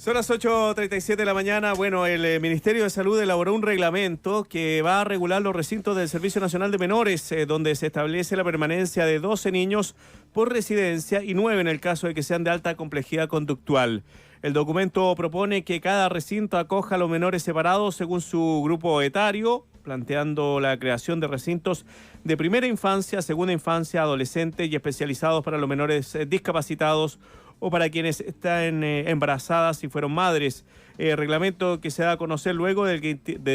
Son las 8:37 de la mañana. Bueno, el Ministerio de Salud elaboró un reglamento que va a regular los recintos del Servicio Nacional de Menores, donde se establece la permanencia de 12 niños por residencia y 9 en el caso de que sean de alta complejidad conductual. El documento propone que cada recinto acoja a los menores separados según su grupo etario, planteando la creación de recintos de primera infancia, segunda infancia, adolescente y especializados para los menores discapacitados o para quienes están embarazadas y fueron madres. Reglamento que se da a conocer luego de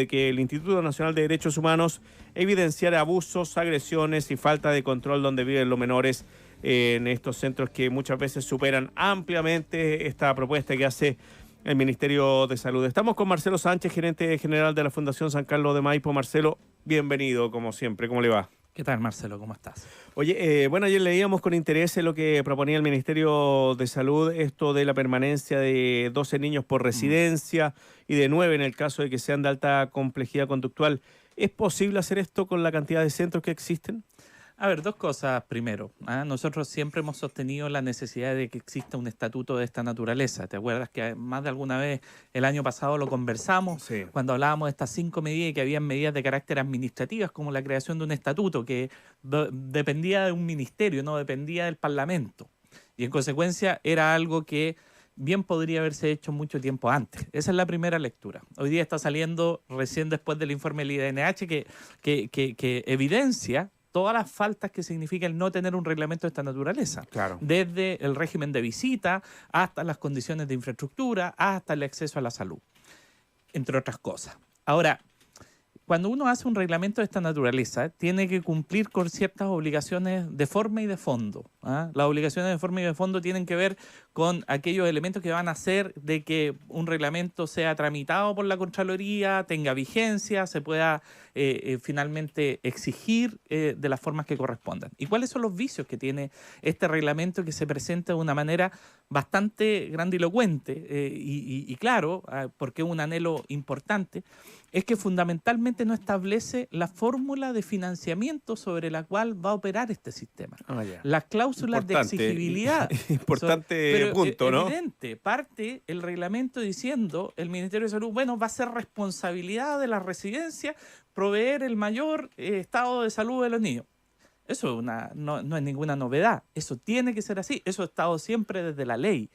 que el Instituto Nacional de Derechos Humanos evidenciara abusos, agresiones y falta de control donde viven los menores en estos centros que muchas veces superan ampliamente esta propuesta que hace el Ministerio de Salud. Estamos con Marcelo Sánchez, gerente general de la Fundación San Carlos de Maipo. Marcelo, bienvenido como siempre. ¿Cómo le va? ¿Qué tal, Marcelo? ¿Cómo estás? Oye, bueno, ayer leíamos con interés lo que proponía el Ministerio de Salud, esto de la permanencia de 12 niños por residencia y de 9 en el caso de que sean de alta complejidad conductual. ¿Es posible hacer esto con la cantidad de centros que existen? A ver, dos cosas. Primero, nosotros siempre hemos sostenido la necesidad de que exista un estatuto de esta naturaleza. ¿Te acuerdas que más de alguna vez el año pasado lo conversamos? Sí. Cuando hablábamos de estas 5 medidas y que habían medidas de carácter administrativas como la creación de un estatuto que dependía de un ministerio, no dependía del Parlamento. Y en consecuencia era algo que bien podría haberse hecho mucho tiempo antes. Esa es la primera lectura. Hoy día está saliendo recién después del informe del IDNH que evidencia todas las faltas que significa el no tener un reglamento de esta naturaleza. Claro. Desde el régimen de visita, hasta las condiciones de infraestructura, hasta el acceso a la salud, entre otras cosas. Ahora, cuando uno hace un reglamento de esta naturaleza, tiene que cumplir con ciertas obligaciones de forma y de fondo. Las obligaciones de forma y de fondo tienen que ver con aquellos elementos que van a hacer de que un reglamento sea tramitado por la Contraloría, tenga vigencia, se pueda finalmente exigir de las formas que correspondan. ¿Y cuáles son los vicios que tiene este reglamento que se presenta de una manera bastante grandilocuente y claro, porque es un anhelo importante? Es que fundamentalmente no establece la fórmula de financiamiento sobre la cual va a operar este sistema. Las cláusulas de exigibilidad. Importante punto, ¿no? Evidente, parte el reglamento diciendo el Ministerio de Salud, bueno, va a ser responsabilidad de la residencia proveer el mayor estado de salud de los niños. Eso no es ninguna novedad. Eso tiene que ser así. Eso ha estado siempre desde la ley.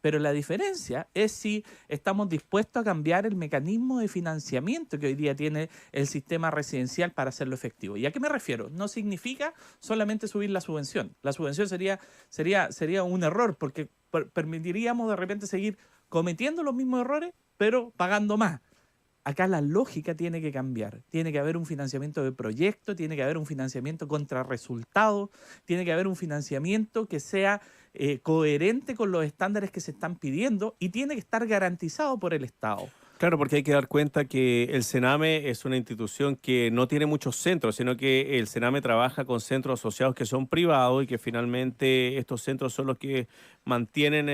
Pero la diferencia es si estamos dispuestos a cambiar el mecanismo de financiamiento que hoy día tiene el sistema residencial para hacerlo efectivo. ¿Y a qué me refiero? No significa solamente subir la subvención. La subvención sería un error porque permitiríamos de repente seguir cometiendo los mismos errores, pero pagando más. Acá la lógica tiene que cambiar. Tiene que haber un financiamiento de proyecto, tiene que haber un financiamiento contra resultados, tiene que haber un financiamiento que sea coherente con los estándares que se están pidiendo y tiene que estar garantizado por el Estado. Claro, porque hay que dar cuenta que el Sename es una institución que no tiene muchos centros, sino que el Sename trabaja con centros asociados que son privados y que finalmente estos centros son los que mantienen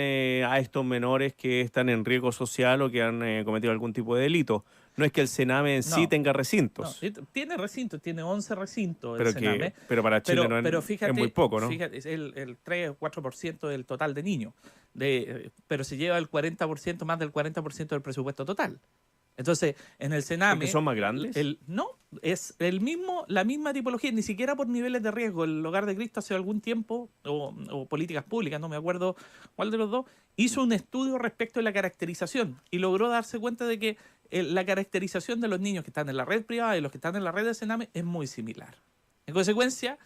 a estos menores que están en riesgo social o que han cometido algún tipo de delito. No es que el Sename en sí tenga recintos. No, tiene recintos, tiene 11 recintos pero el Sename. Pero para Chile fíjate, es muy poco, ¿no? Fíjate, es el 3 o 4% del total de niños. Pero se lleva el 40%, más del 40% del presupuesto total. Entonces, en el Sename... ¿Porque son más grandes? No, es la misma tipología, ni siquiera por niveles de riesgo. El Hogar de Cristo hace algún tiempo, o políticas públicas, no me acuerdo cuál de los dos, hizo un estudio respecto de la caracterización y logró darse cuenta de que la caracterización de los niños que están en la red privada y los que están en la red de Sename es muy similar. En consecuencia,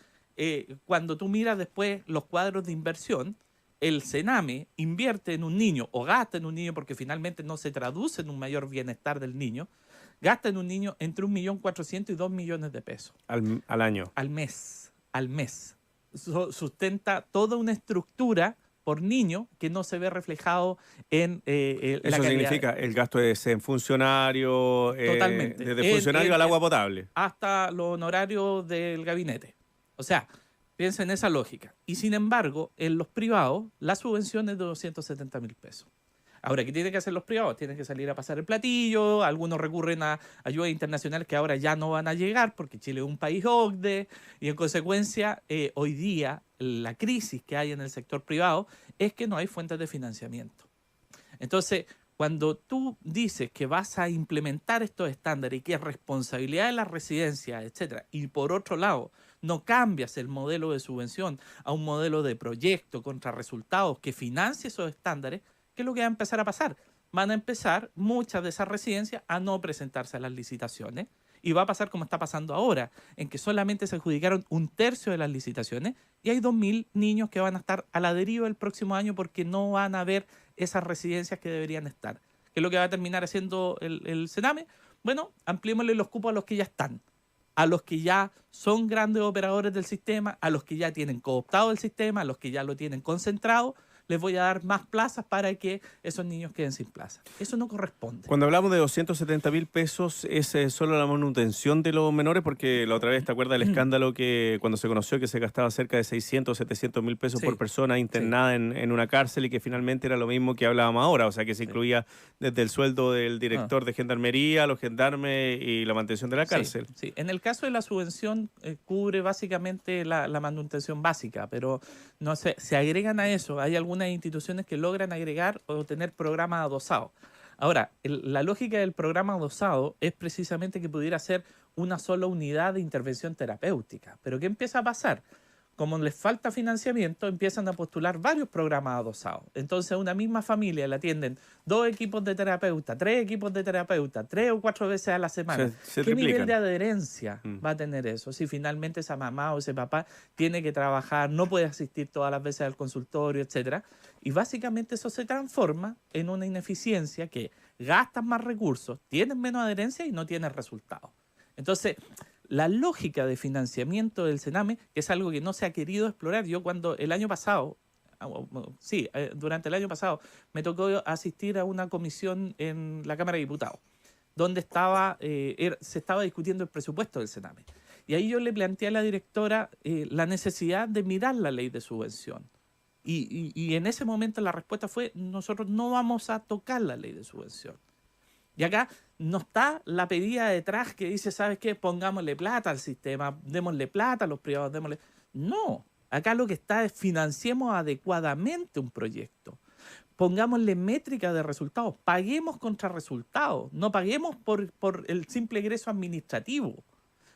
cuando tú miras después los cuadros de inversión, el Sename invierte en un niño o gasta en un niño porque finalmente no se traduce en un mayor bienestar del niño, gasta en un niño entre 1.400.000 y 2 millones de pesos. ¿Al año? Al mes. Sustenta toda una estructura por niño que no se ve reflejado en la calidad. Eso significa el gasto en funcionario, totalmente. Desde funcionario al agua potable. Hasta los honorarios del gabinete. O sea, piensa en esa lógica. Y sin embargo, en los privados, la subvención es de 270.000 pesos. Ahora, ¿qué tienen que hacer los privados? Tienen que salir a pasar el platillo, algunos recurren a ayudas internacionales que ahora ya no van a llegar porque Chile es un país OCDE y en consecuencia hoy día la crisis que hay en el sector privado es que no hay fuentes de financiamiento. Entonces, cuando tú dices que vas a implementar estos estándares y que es responsabilidad de las residencias, etcétera, y por otro lado no cambias el modelo de subvención a un modelo de proyecto contra resultados que financie esos estándares, ¿qué es lo que va a empezar a pasar? Van a empezar muchas de esas residencias a no presentarse a las licitaciones y va a pasar como está pasando ahora, en que solamente se adjudicaron 1/3 de las licitaciones y hay 2.000 niños que van a estar a la deriva el próximo año porque no van a haber esas residencias que deberían estar. ¿Qué es lo que va a terminar haciendo el Sename? Bueno, ampliémosle los cupos a los que ya están, a los que ya son grandes operadores del sistema, a los que ya tienen cooptado el sistema, a los que ya lo tienen concentrado. Les voy a dar más plazas para que esos niños queden sin plaza. Eso no corresponde. Cuando hablamos de 270.000 pesos, ¿es solo la manutención de los menores? Porque la otra vez, ¿te acuerdas del escándalo que cuando se conoció que se gastaba cerca de 600, 700.000 pesos por persona internada en una cárcel y que finalmente era lo mismo que hablábamos ahora? O sea, que se incluía desde el sueldo del director de gendarmería, los gendarmes y la mantención de la cárcel. Sí. En el caso de la subvención, cubre básicamente la manutención básica, pero no se agregan a eso. Hay algunas instituciones que logran agregar o tener programas adosados. Ahora, la lógica del programa adosado es precisamente que pudiera ser una sola unidad de intervención terapéutica. Pero ¿qué empieza a pasar? Como les falta financiamiento, empiezan a postular varios programas adosados. Entonces, a una misma familia le atienden 2 equipos de terapeuta, 3 equipos de terapeuta, 3 o 4 veces a la semana. ¿Qué nivel de adherencia va a tener eso? Si finalmente esa mamá o ese papá tiene que trabajar, no puede asistir todas las veces al consultorio, etcétera. Y básicamente eso se transforma en una ineficiencia que gastas más recursos, tienes menos adherencia y no tienes resultados. Entonces, la lógica de financiamiento del Sename, que es algo que no se ha querido explorar. Yo cuando el año pasado, durante el año pasado, me tocó asistir a una comisión en la Cámara de Diputados, donde se estaba discutiendo el presupuesto del Sename. Y ahí yo le planteé a la directora la necesidad de mirar la ley de subvención. Y en ese momento la respuesta fue, nosotros no vamos a tocar la ley de subvención. Y acá no está la pedida detrás que dice, ¿sabes qué? Pongámosle plata al sistema, démosle plata a los privados, démosle... No, acá lo que está es financiemos adecuadamente un proyecto. Pongámosle métrica de resultados, paguemos contra resultados, no paguemos por el simple egreso administrativo.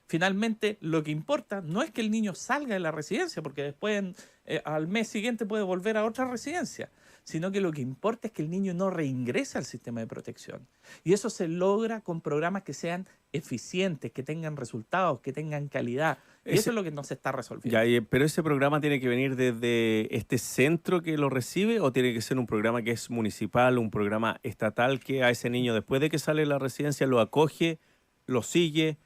Finalmente, lo que importa no es que el niño salga de la residencia, porque después al mes siguiente puede volver a otra residencia, sino que lo que importa es que el niño no reingrese al sistema de protección. Y eso se logra con programas que sean eficientes, que tengan resultados, que tengan calidad. Y eso es lo que no se está resolviendo. Ya, pero ese programa tiene que venir desde este centro que lo recibe o tiene que ser un programa que es municipal, un programa estatal que a ese niño después de que sale de la residencia lo acoge, lo sigue,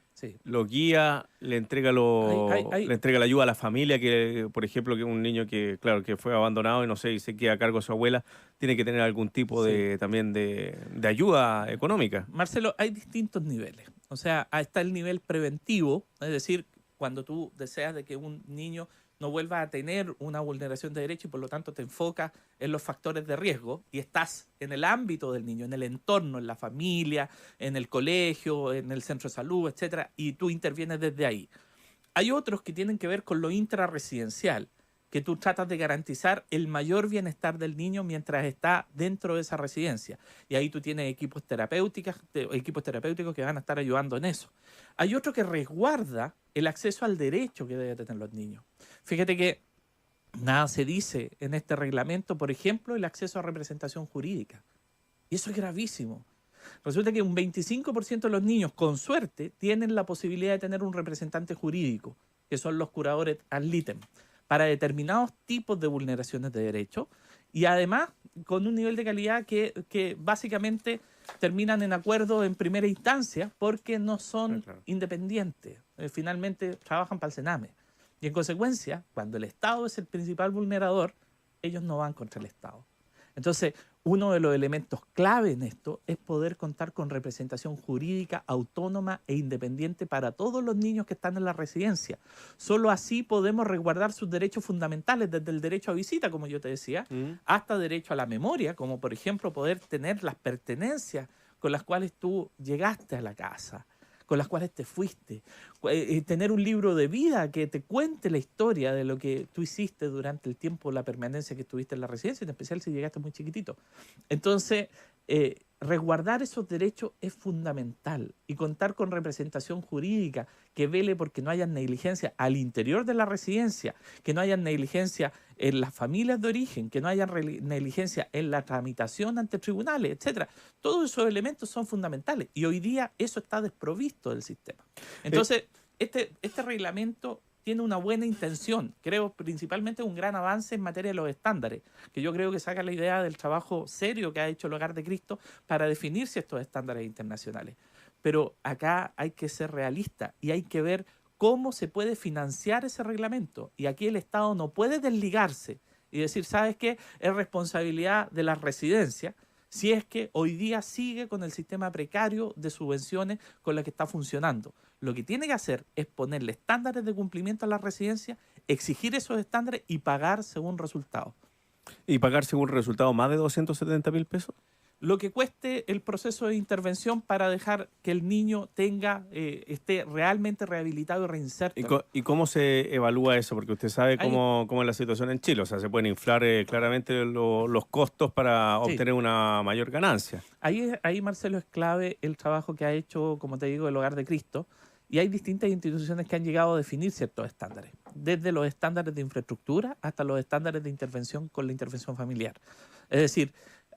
lo guía, le entrega le entrega la ayuda a la familia, que por ejemplo que un niño que claro que fue abandonado y no sé, y se queda a cargo de su abuela, tiene que tener algún tipo también de ayuda económica. Marcelo, hay distintos niveles. O sea, está el nivel preventivo, es decir, cuando tú deseas de que un niño no vuelva a tener una vulneración de derechos y por lo tanto te enfocas en los factores de riesgo y estás en el ámbito del niño, en el entorno, en la familia, en el colegio, en el centro de salud, etcétera, y tú intervienes desde ahí. Hay otros que tienen que ver con lo intrarresidencial, que tú tratas de garantizar el mayor bienestar del niño mientras está dentro de esa residencia. Y ahí tú tienes equipos terapéuticos que van a estar ayudando en eso. Hay otro que resguarda el acceso al derecho que deben tener los niños. Fíjate que nada se dice en este reglamento, por ejemplo, el acceso a representación jurídica. Y eso es gravísimo. Resulta que un 25% de los niños, con suerte, tienen la posibilidad de tener un representante jurídico, que son los curadores ad litem, para determinados tipos de vulneraciones de derechos y además con un nivel de calidad que básicamente terminan en acuerdo en primera instancia porque no son independientes. Finalmente trabajan para el Sename. Y en consecuencia, cuando el Estado es el principal vulnerador, ellos no van contra el Estado. Entonces, uno de los elementos clave en esto es poder contar con representación jurídica autónoma e independiente para todos los niños que están en la residencia. Solo así podemos resguardar sus derechos fundamentales, desde el derecho a visita, como yo te decía, hasta derecho a la memoria, como por ejemplo poder tener las pertenencias con las cuales tú llegaste a la casa, con las cuales te fuiste, tener un libro de vida que te cuente la historia de lo que tú hiciste durante el tiempo, la permanencia que estuviste en la residencia, en especial si llegaste muy chiquitito. Entonces, resguardar esos derechos es fundamental y contar con representación jurídica que vele porque no haya negligencia al interior de la residencia, que no haya negligencia en las familias de origen, que no haya negligencia en la tramitación ante tribunales, etcétera. Todos esos elementos son fundamentales y hoy día eso está desprovisto del sistema. Entonces, este reglamento tiene una buena intención, creo principalmente un gran avance en materia de los estándares, que yo creo que saca la idea del trabajo serio que ha hecho el Hogar de Cristo para definirse estos estándares internacionales. Pero acá hay que ser realista y hay que ver cómo se puede financiar ese reglamento. Y aquí el Estado no puede desligarse y decir, ¿sabes qué? Es responsabilidad de la residencia, si es que hoy día sigue con el sistema precario de subvenciones con la que está funcionando. Lo que tiene que hacer es ponerle estándares de cumplimiento a la residencia, exigir esos estándares y pagar según resultados. ¿Y pagar según resultado más de 270.000 pesos? Lo que cueste el proceso de intervención para dejar que el niño esté realmente rehabilitado y reinserto. ¿Y cómo se evalúa eso? Porque usted sabe cómo es la situación en Chile. O sea, se pueden inflar claramente los costos para obtener una mayor ganancia. Ahí, Marcelo, es clave el trabajo que ha hecho, como te digo, el Hogar de Cristo. Y hay distintas instituciones que han llegado a definir ciertos estándares, desde los estándares de infraestructura hasta los estándares de intervención con la intervención familiar. Es decir,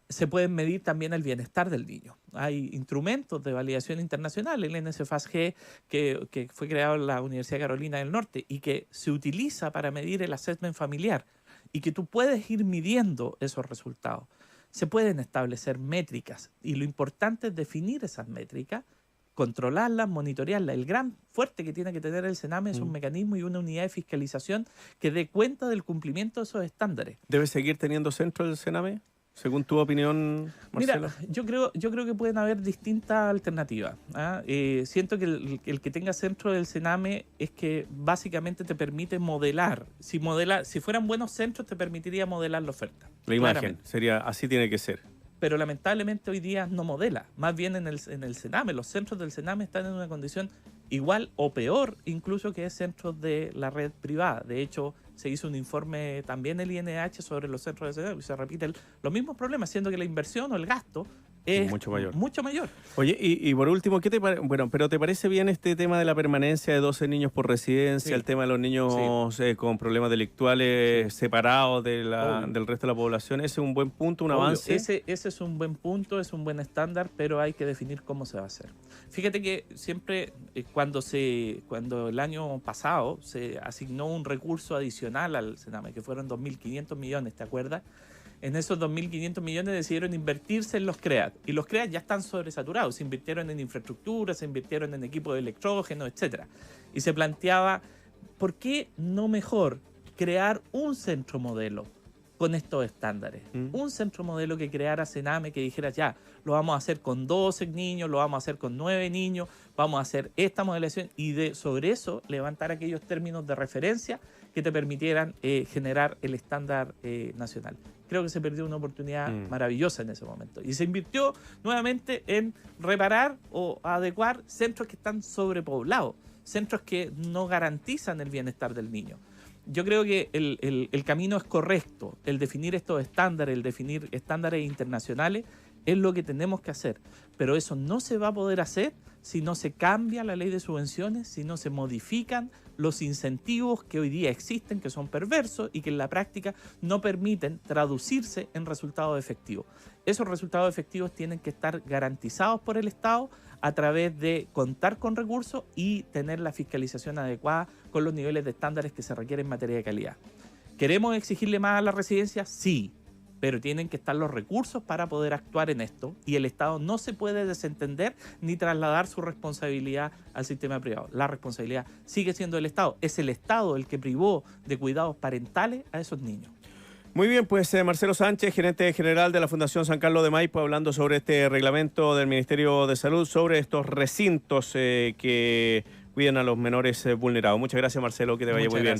se pueden medir también el bienestar del niño. Hay instrumentos de validación internacional, el NSFAS-G, que fue creado en la Universidad de Carolina del Norte y que se utiliza para medir el assessment familiar y que tú puedes ir midiendo esos resultados. Se pueden establecer métricas y lo importante es definir esas métricas, controlarlas, monitorearlas. El gran fuerte que tiene que tener el Sename es un mecanismo y una unidad de fiscalización que dé cuenta del cumplimiento de esos estándares. ¿Debe seguir teniendo centro el Sename? Según tu opinión, Marcelo. Mira, yo creo que pueden haber distintas alternativas. Siento que el que tenga centro del Sename es que básicamente te permite modelar. Si fueran buenos centros, te permitiría modelar la oferta. La imagen sería, así tiene que ser. Pero lamentablemente hoy día no modela. Más bien en el Sename, los centros del Sename están en una condición igual o peor incluso que centros de la red privada. De hecho, se hizo un informe también el INH sobre los centros de Sename y se repiten los mismos problemas, siendo que la inversión o el gasto es mucho mayor. Oye, y por último, pero ¿te parece bien este tema de la permanencia de 12 niños por residencia, el tema de los niños con problemas delictuales separados del resto de la población? ¿Ese es un buen punto, un avance? Ese es un buen punto, es un buen estándar, pero hay que definir cómo se va a hacer. Fíjate que siempre cuando el año pasado se asignó un recurso adicional al Sename, que fueron 2.500 millones, ¿te acuerdas? En esos 2.500 millones decidieron invertirse en los CREAT. Y los CREAT ya están sobresaturados. Se invirtieron en infraestructura, se invirtieron en equipos de electrógeno, etc. Y se planteaba, ¿por qué no mejor crear un centro modelo con estos estándares? Un centro modelo que creara Sename, que dijera, ya, lo vamos a hacer con 12 niños, lo vamos a hacer con 9 niños, vamos a hacer esta modelación y sobre eso levantar aquellos términos de referencia que te permitieran generar el estándar nacional. Creo que se perdió una oportunidad maravillosa en ese momento. Y se invirtió nuevamente en reparar o adecuar centros que están sobrepoblados, centros que no garantizan el bienestar del niño. Yo creo que el camino es correcto, el definir estos estándares, el definir estándares internacionales, es lo que tenemos que hacer. Pero eso no se va a poder hacer si no se cambia la ley de subvenciones, si no se modifican los incentivos que hoy día existen, que son perversos y que en la práctica no permiten traducirse en resultados efectivos. Esos resultados efectivos tienen que estar garantizados por el Estado a través de contar con recursos y tener la fiscalización adecuada con los niveles de estándares que se requieren en materia de calidad. ¿Queremos exigirle más a la residencia? Sí, pero tienen que estar los recursos para poder actuar en esto y el Estado no se puede desentender ni trasladar su responsabilidad al sistema privado. La responsabilidad sigue siendo del Estado. Es el Estado el que privó de cuidados parentales a esos niños. Muy bien, pues Marcelo Sánchez, gerente general de la Fundación San Carlos de Maipo, hablando sobre este reglamento del Ministerio de Salud, sobre estos recintos que cuidan a los menores vulnerados. Muchas gracias, Marcelo, que te vaya muy bien.